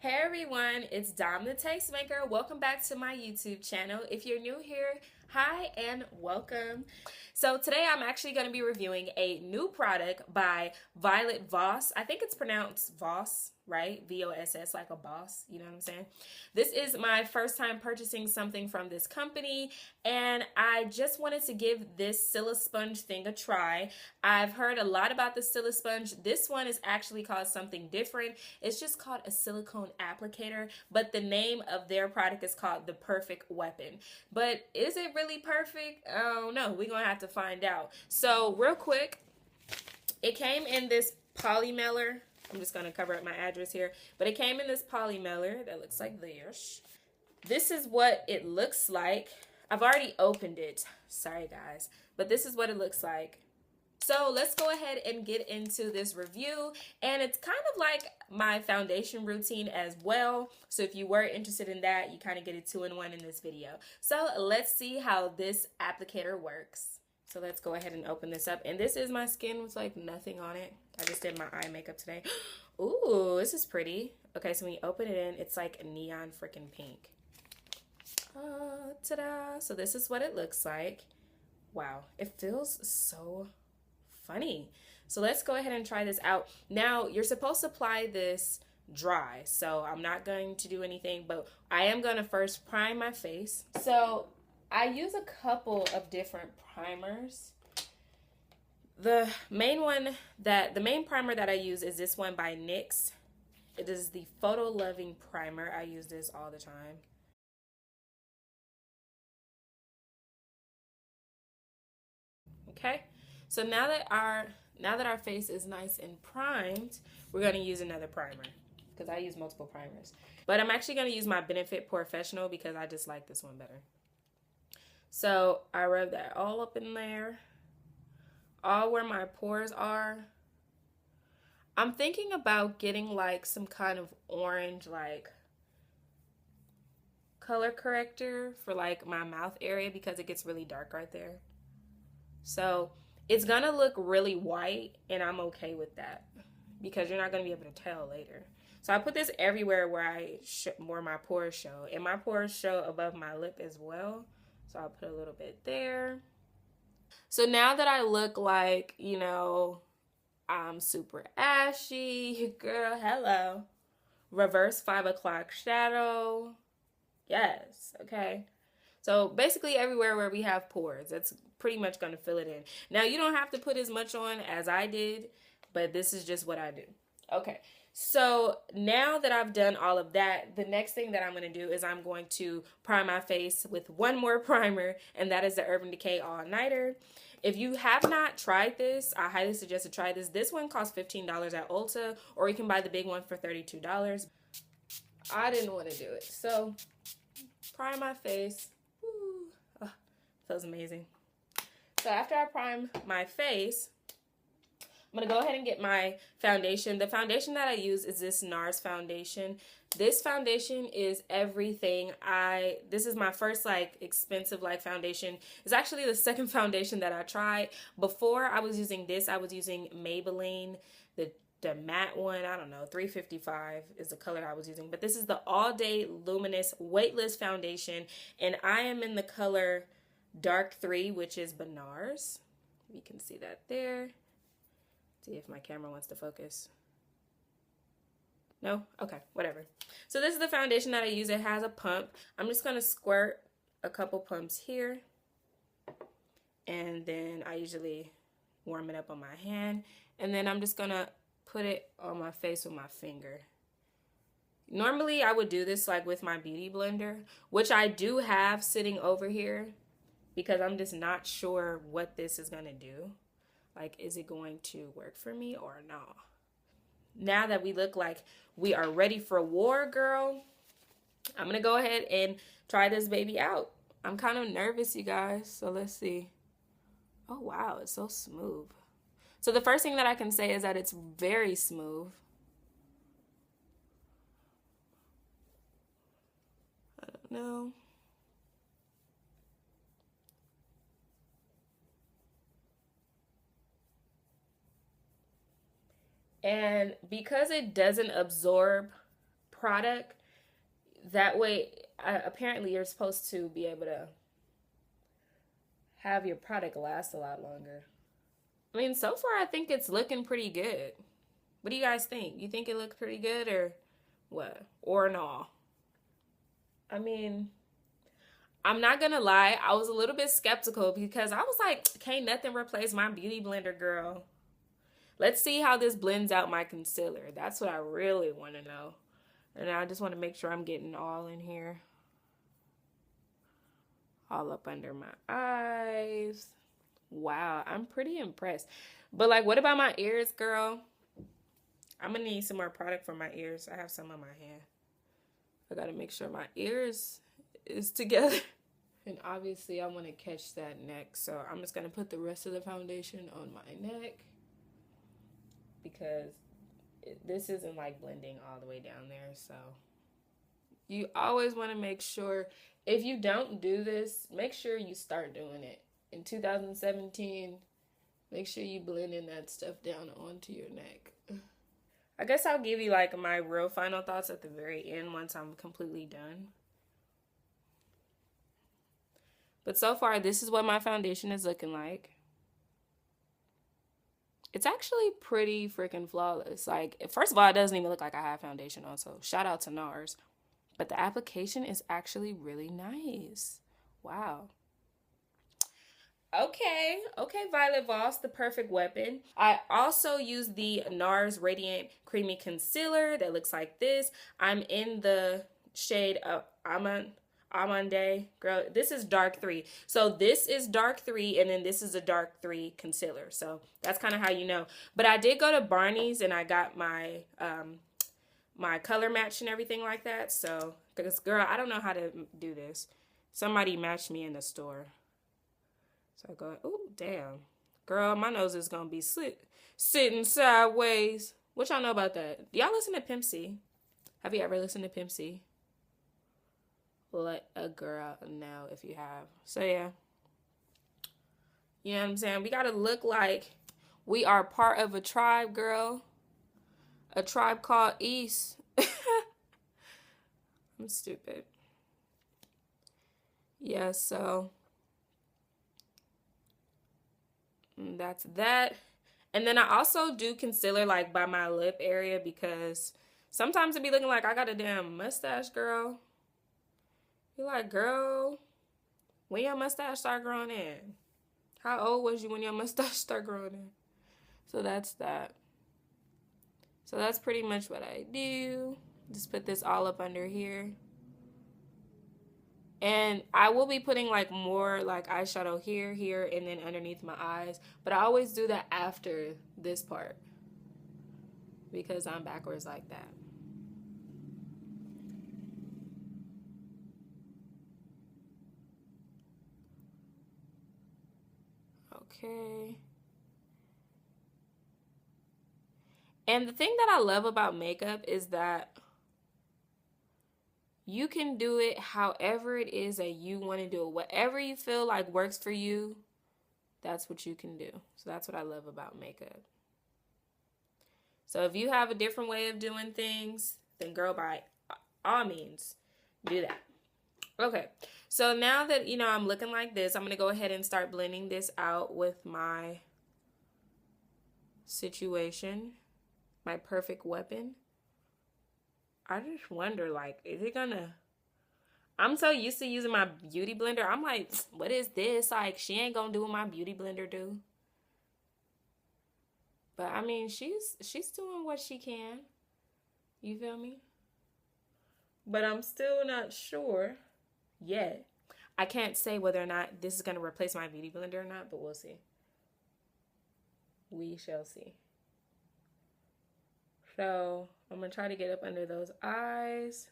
Hey everyone, it's Dom the Tastemaker. Welcome back to my YouTube channel. If you're new here, hi and welcome. So today I'm actually going to be reviewing a new product by Voss. I think it's pronounced Voss, right? V-O-S-S, like a boss, you know what I'm saying? This is my first time purchasing something from this company, and I just wanted to give this Silisponge thing a try. I've heard a lot about the Silisponge. This one is actually called something different. It's just called a silicone applicator, but the name of their product is called the Perfect Weapon. But is it really perfect? Oh no, we're gonna have to find out. So real quick, it came in this poly mailer. I'm just gonna cover up my address here, but it came in this poly mailer that looks like this. This is what it looks like. I've already opened it, sorry guys, but this is what it looks like. So let's go ahead and get into this review, and it's kind of like my foundation routine as well. So if you were interested in that, you kind of get a 2-in-1 in this video. So let's see how this applicator works. So let's go ahead and open this up, and this is my skin with like nothing on it. I just did my eye makeup today. Ooh, this is pretty. Okay, so when you open it in, it's like a neon freaking pink. Ta-da! So this is what it looks like. Wow, it feels so funny. So let's go ahead and try this out. Now, you're supposed to apply this dry, so I'm not going to do anything, but I am going to first prime my face. So I use a couple of different primers. The main primer that I use is this one by NYX. It is the Photo Loving Primer. I use this all the time. Okay, so now that our face is nice and primed, we're going to use another primer because I use multiple primers. But I'm actually going to use my Benefit Porefessional because I just like this one better. So I rub that all up in there, all where my pores are. I'm thinking about getting like some kind of orange like color corrector for like my mouth area because it gets really dark right there. So it's gonna look really white, and I'm okay with that because you're not gonna be able to tell later. So I put this everywhere where my pores show, and my pores show above my lip as well. So I'll put a little bit there. So now that I look like, you know, I'm super ashy, girl, hello. Reverse 5 o'clock shadow. Yes, okay. So basically everywhere where we have pores, that's pretty much going to fill it in. Now you don't have to put as much on as I did, but this is just what I do. Okay, so now that I've done all of that, the next thing that I'm going to do is I'm going to prime my face with one more primer, and that is the Urban Decay All Nighter. If you have not tried this, I highly suggest to try this. This one costs $15 at Ulta, or you can buy the big one for $32. I didn't want to do it, so prime my face. Oh, feels amazing. So after I prime my face, I'm going to go ahead and get my foundation. The foundation that I use is this Nars foundation. This foundation is everything. This is my first like expensive like foundation. It's actually the second foundation that I tried. Before I was using this, I was using Maybelline, the matte one. I don't know, 355 is the color I was using. But this is the All Day Luminous Weightless foundation, and I am in the color Dark 3, which is Benares. You can see that there. See if my camera wants to focus. No? Okay, whatever. So this is the foundation that I use. It has a pump. I'm just going to squirt a couple pumps here. And then I usually warm it up on my hand. And then I'm just going to put it on my face with my finger. Normally I would do this like with my beauty blender, which I do have sitting over here because I'm just not sure what this is going to do. Like, is it going to work for me or not? Now that we look like we are ready for war, girl, I'm going to go ahead and try this baby out. I'm kind of nervous, you guys, so let's see. Oh, wow, it's so smooth. So the first thing that I can say is that it's very smooth. I don't know. And because it doesn't absorb product. That way, apparently you're supposed to be able to have your product last a lot longer. I mean, so far I think it's looking pretty good. What do you guys think? You think it looks pretty good or what? Or no? I mean, I'm not gonna lie, I was a little bit skeptical because I was like, can't nothing replace my beauty blender, girl. Let's see how this blends out my concealer. That's what I really want to know. And I just want to make sure I'm getting all in here. All up under my eyes. Wow, I'm pretty impressed. But like, what about my ears, girl? I'm gonna need some more product for my ears. I have some on my hand. I gotta make sure my ears is together. And obviously I want to catch that neck. So I'm just gonna put the rest of the foundation on my neck. Because this isn't like blending all the way down there. So you always want to make sure, if you don't do this, make sure you start doing it. In 2017, make sure you blend in that stuff down onto your neck. I guess I'll give you like my real final thoughts at the very end once I'm completely done. But so far, this is what my foundation is looking like. It's actually pretty freaking flawless. Like, first of all, it doesn't even look like I have foundation on, so shout out to Nars. But the application is actually really nice. Wow. Okay, Violet Voss, the perfect weapon. I also use the Nars Radiant Creamy Concealer that looks like this. I'm in the shade of Amande. Girl, this is dark 3. So this is dark 3, and then this is a dark 3 concealer. So that's kind of how you know. But I did go to Barney's, and I got my my color match and everything like that. So, because, girl, I don't know how to do this. Somebody matched me in the store. So I go, oh, damn. Girl, my nose is going to be sitting sideways. What y'all know about that? Do y'all listen to Pimp C? Have you ever listened to Pimp C? Let a girl know if you have. So, yeah. You know what I'm saying? We got to look like we are part of a tribe, girl. A tribe called East. I'm stupid. Yeah, so that's that. And then I also do concealer like by my lip area because sometimes it be looking like I got a damn mustache, girl. You're like, girl, when your mustache start growing in? How old was you when your mustache start growing in? So that's that. So that's pretty much what I do. Just put this all up under here. And I will be putting like more like eyeshadow here, and then underneath my eyes. But I always do that after this part because I'm backwards like that. Okay. And the thing that I love about makeup is that you can do it however it is that you want to do it. Whatever you feel like works for you, that's what you can do. So that's what I love about makeup. So if you have a different way of doing things, then girl, by all means, do that. Okay, so now that, you know, I'm looking like this, I'm going to go ahead and start blending this out with my situation, my perfect weapon. I just wonder, like, is it gonna... I'm so used to using my beauty blender. I'm like, what is this? Like, she ain't gonna do what my beauty blender do. But, I mean, she's doing what she can. You feel me? But I'm still not sure yet. I can't say whether or not this is gonna replace my beauty blender or not, but we'll see. We shall see. So I'm going to try to get up under those eyes.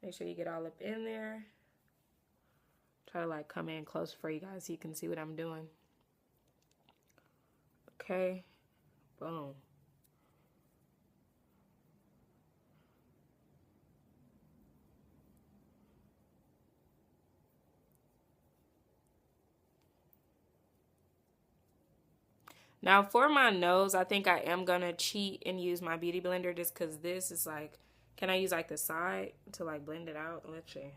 Make sure you get all up in there. Try to like come in close for you guys so you can see what I'm doing. Okay. Boom. Now for my nose, I think I am going to cheat and use my beauty blender just because this is like Can I use like the side to like blend it out? Let's see.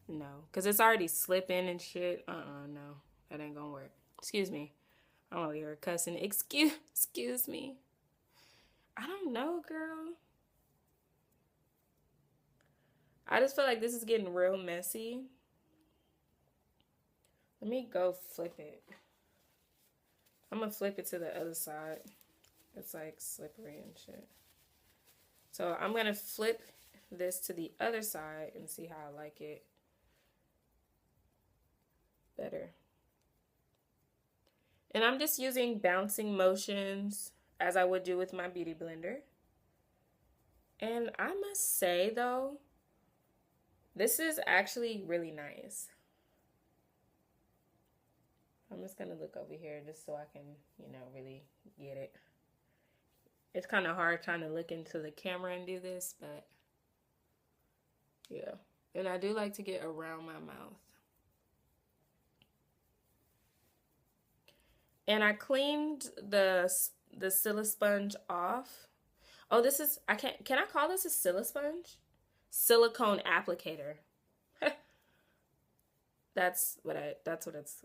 No, because it's already slipping and shit. No, that ain't gonna work. Excuse me. I'm over here cussing. Excuse me. I don't know, girl. I just feel like this is getting real messy. Let me go flip it. I'm gonna flip it to the other side. It's like slippery and shit. So I'm gonna flip this to the other side and see how I like it better. And I'm just using bouncing motions as I would do with my beauty blender. And I must say though, this is actually really nice. I'm just gonna look over here just so I can, you know, really get it. It's kind of hard trying to look into the camera and do this, but yeah. And I do like to get around my mouth. And I cleaned the Silisponge off. Oh, this is, can I call this a Silisponge? Silicone applicator. That's what it's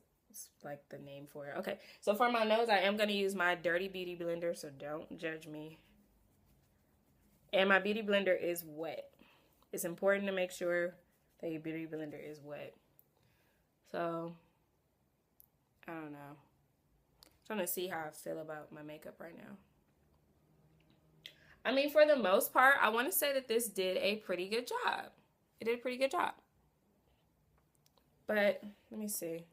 like the name for it. Okay, so for my nose, I am going to use my dirty beauty blender, so don't judge me. And my beauty blender is wet. It's important to make sure that your beauty blender is wet. So, I don't know. I'm trying to see how I feel about my makeup right now. I mean, for the most part, I want to say that this did a pretty good job. It did a pretty good job. But, let me see.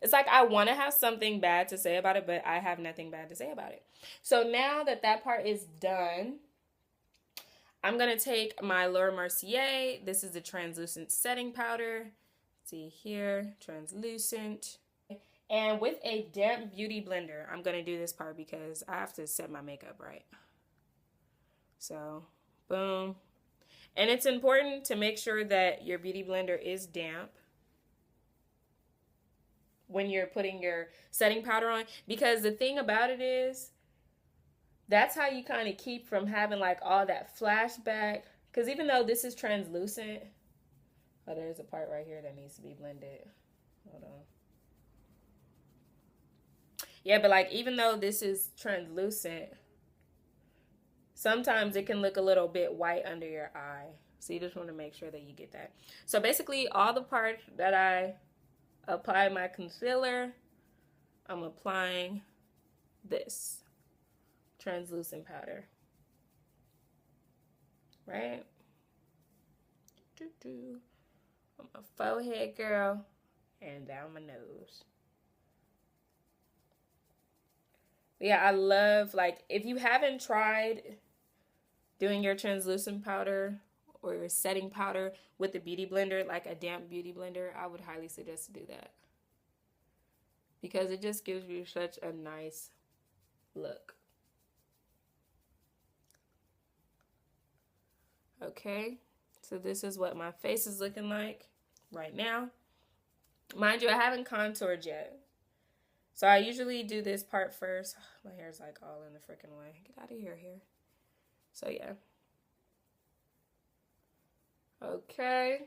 It's like I want to have something bad to say about it, but I have nothing bad to say about it. So now that that part is done, I'm going to take my Mercier. This is the translucent setting powder. See here, translucent. And with a damp beauty blender, I'm going to do this part because I have to set my makeup right. So, boom. And it's important to make sure that your beauty blender is damp when you're putting your setting powder on, because the thing about it is that's how you kind of keep from having like all that flashback, because even though this is translucent, oh, there's a part right here that needs to be blended. Hold on. Yeah, but like even though this is translucent, sometimes it can look a little bit white under your eye, so you just want to make sure that you get that. So basically all the parts that I apply my concealer, I'm applying this translucent powder, right? On my forehead, girl, and down my nose. Yeah, I love, like, if you haven't tried doing your translucent powder or your setting powder with the beauty blender, like a damp beauty blender, I would highly suggest to do that, because it just gives you such a nice look. Okay, so this is what my face is looking like right now. Mind you, I haven't contoured yet, so I usually do this part first. My hair's like all in the freaking way. Get out of here. So yeah. Okay,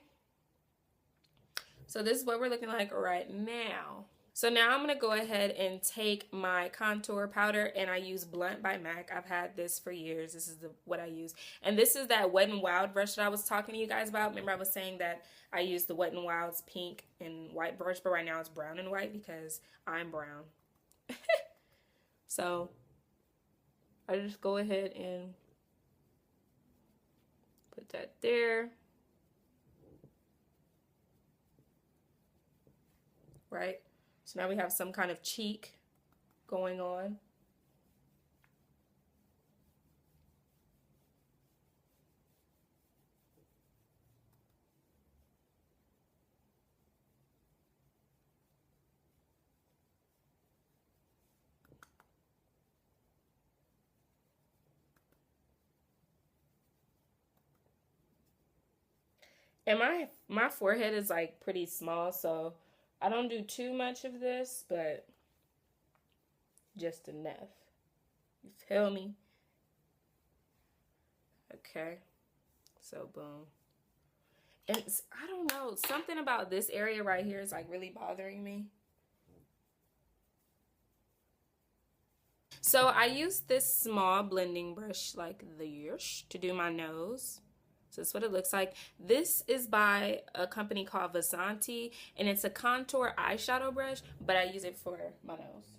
so this is what we're looking like right now. So now I'm going to go ahead and take my contour powder, and I use Blunt by MAC. I've had this for years. This is what I use. And this is that Wet n Wild brush that I was talking to you guys about. Remember I was saying that I used the Wet n Wild's pink and white brush, but right now it's brown and white because I'm brown. So I just go ahead and put that there. Right? So now we have some kind of cheek going on. And my forehead is like pretty small, so I don't do too much of this, but just enough. Tell me. Okay. So, boom. And I don't know. Something about this area right here is like really bothering me. So I use this small blending brush like this to do my nose. So that's what it looks like. This is by a company called Voss, and it's a contour eyeshadow brush, but I use it for my nose.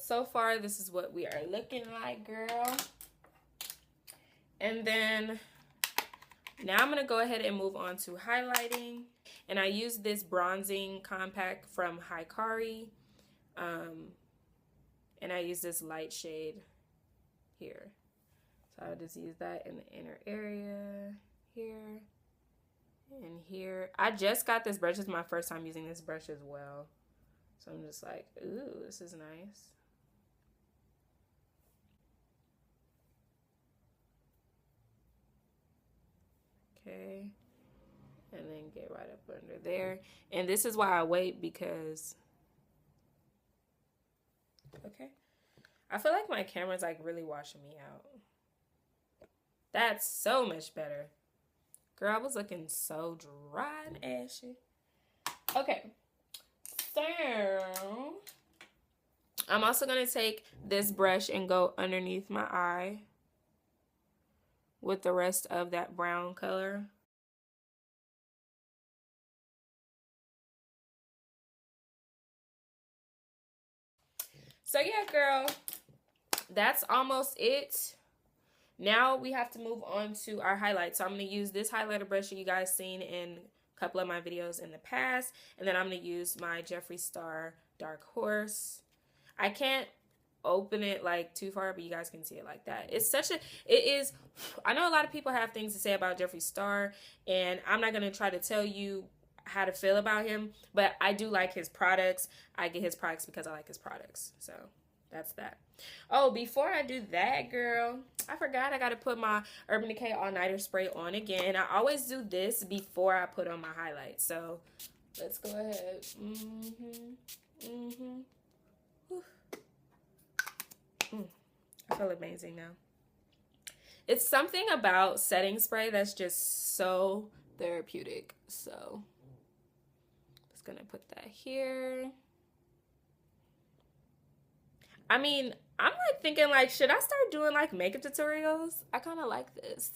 So far this is what we are looking like, girl. And then now I'm going to go ahead and move on to highlighting. And I use this bronzing compact from Hikari. And I use this light shade here. So I'll just use that in the inner area, here, and here. I just got this brush. This is my first time using this brush as well. So I'm just like, ooh, this is nice. Okay. And then get right up under there. And this is why I wait, because, okay. I feel like my camera's like really washing me out. That's so much better. Girl, I was looking so dry and ashy. Okay. So, I'm also going to take this brush and go underneath my eye with the rest of that brown color. So yeah, girl, that's almost it. Now we have to move on to our highlights. So I'm going to use this highlighter brush that you guys seen in a couple of my videos in the past. And then I'm going to use my Jeffree Star Dark Horse. I can't open it like too far, but you guys can see it like that. It's such a, it is, I know a lot of people have things to say about Jeffree Star, and I'm not going to try to tell you how to feel about him, but I do like his products. I get his products because I like his products. So that's that. Oh, before I do that, girl, I forgot I got to put my Urban Decay All Nighter Spray on again. I always do this before I put on my highlights. So let's go ahead. I feel amazing now. It's something about setting spray that's just so therapeutic. So just gonna put that here. I mean, I'm like thinking like, should I start doing like makeup tutorials? I kind of like this.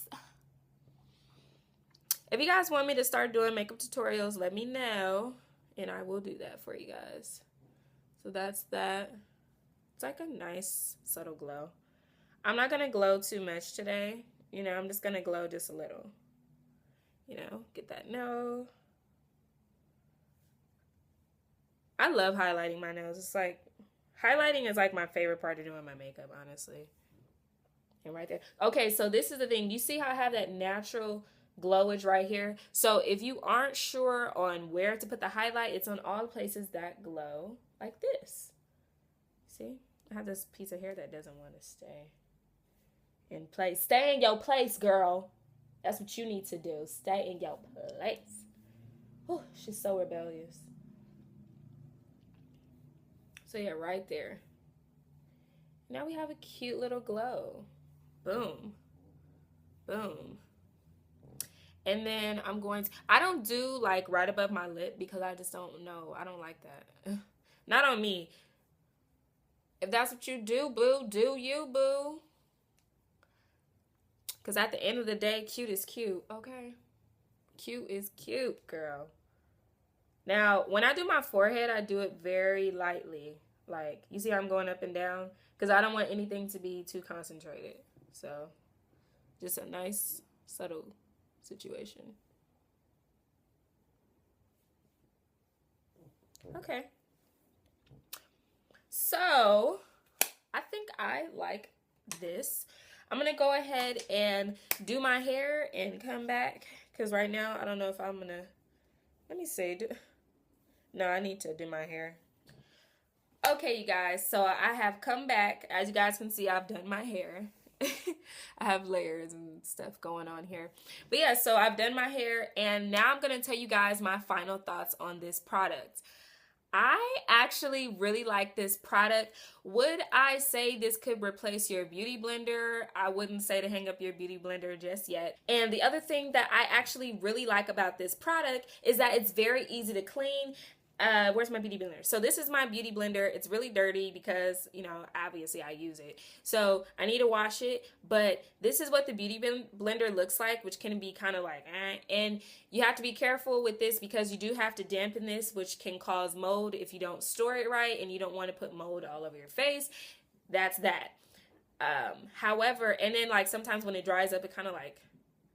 If you guys want me to start doing makeup tutorials, let me know and I will do that for you guys. So that's that. It's like a nice subtle glow. I'm not going to glow too much today. You know, I'm just going to glow just a little. You know, get that nose. I love highlighting my nose. It's like, highlighting is like my favorite part of doing my makeup, honestly. And right there. Okay, so this is the thing. You see how I have that natural glowage right here? So if you aren't sure on where to put the highlight, it's on all places that glow like this. See? I have this piece of hair that doesn't want to stay in place. Stay in your place, girl. That's what you need to do. Stay in your place. Oh, she's so rebellious. So yeah, right there. Now we have a cute little glow. Boom. Boom. And then I'm going to, I don't do like right above my lip because I just don't know. I don't like that. Not on me. If that's what you do, boo, do you, boo. Because at the end of the day, cute is cute, okay? Cute is cute, girl. Now, when I do my forehead, I do it very lightly. Like, you see how I'm going up and down? Because I don't want anything to be too concentrated. So, just a nice, subtle situation. Okay. So, I think I like this. I'm going to go ahead and do my hair and come back. Because right now, I don't know if I'm going to... Let me see. No, I need to do my hair. Okay, you guys. So, I have come back. As you guys can see, I've done my hair. I have layers and stuff going on here. But yeah, so I've done my hair, and now I'm going to tell you guys my final thoughts on this product. I actually really like this product. Would I say this could replace your beauty blender? I wouldn't say to hang up your beauty blender just yet. And the other thing that I actually really like about this product is that it's very easy to clean. Where's my beauty blender? So this is my beauty blender. It's really dirty because, you know, obviously I use it. So I need to wash it, but this is what the beauty blender looks like, which can be kind of like, and you have to be careful with this because you do have to dampen this, which can cause mold if you don't store it right and you don't want to put mold all over your face. That's that. However, and then like sometimes when it dries up, it kind of like,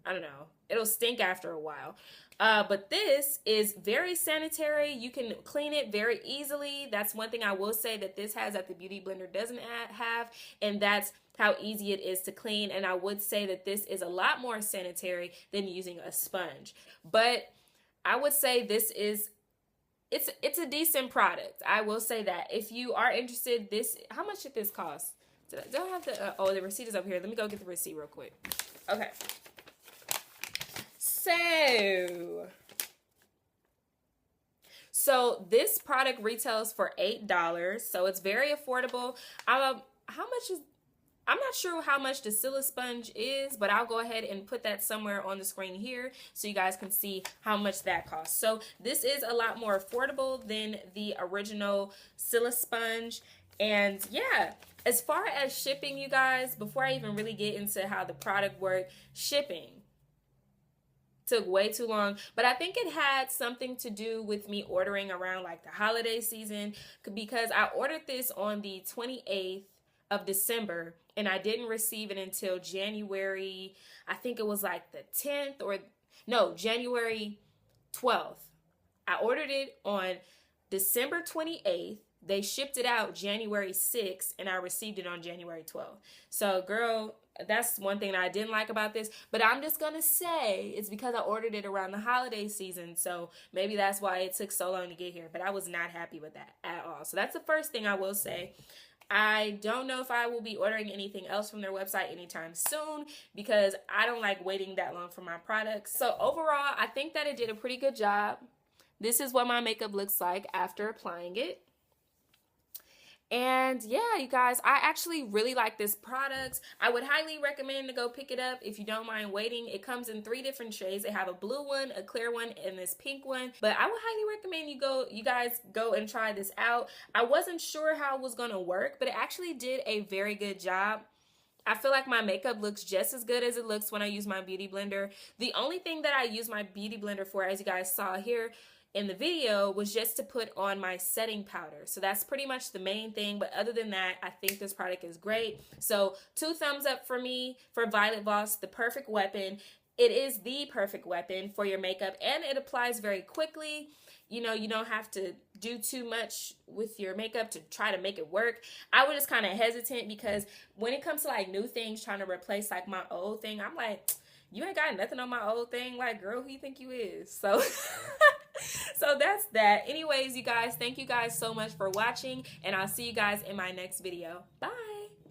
I don't know, it'll stink after a while. But this is very sanitary. You can clean it very easily. That's one thing I will say that this has that the beauty blender doesn't have, and that's how easy it is to clean. And I would say that this is a lot more sanitary than using a sponge. But I would say this is, it's a decent product. I will say that. If you are interested, how much did this cost? Don't have the, oh, the receipt is up here. Let me go get the receipt real quick. Okay. So this product retails for $8, so it's very affordable. I'm not sure how much the Silisponge is, but I'll go ahead and put that somewhere on the screen here so you guys can see how much that costs. So this is a lot more affordable than the original Silisponge. And yeah, as far as shipping, you guys, before I even really get into how the product worked, shipping took way too long, but I think it had something to do with me ordering around like the holiday season, because I ordered this on the 28th of December and I didn't receive it until January, I think it was like the 10th or no, January 12th. I ordered it on December 28th. They shipped it out January 6th and I received it on January 12th. So girl, that's one thing that I didn't like about this, but I'm just gonna say it's because I ordered it around the holiday season, so maybe that's why it took so long to get here, but I was not happy with that at all. So that's the first thing I will say. I don't know if I will be ordering anything else from their website anytime soon because I don't like waiting that long for my products. So overall, I think that it did a pretty good job. This is what my makeup looks like after applying it. And yeah, you guys, I actually really like this product. I would highly recommend to go pick it up if you don't mind waiting. It comes in 3 different shades. They have a blue one, a clear one, and this pink one. But I would highly recommend you guys go and try this out. I wasn't sure how it was going to work, but it actually did a very good job. I feel like my makeup looks just as good as it looks when I use my beauty blender. The only thing that I use my beauty blender for, as you guys saw here in the video, was just to put on my setting powder. So that's pretty much the main thing. But other than that, I think this product is great. So 2 thumbs up for me for Violet Voss, the perfect weapon. It is the perfect weapon for your makeup and it applies very quickly. You know, you don't have to do too much with your makeup to try to make it work. I was just kind of hesitant because when it comes to like new things trying to replace like my old thing, I'm like, you ain't got nothing on my old thing. Like, girl, who you think you is? So so that's that. Anyways, you guys, thank you guys so much for watching and I'll see you guys in my next video. Bye.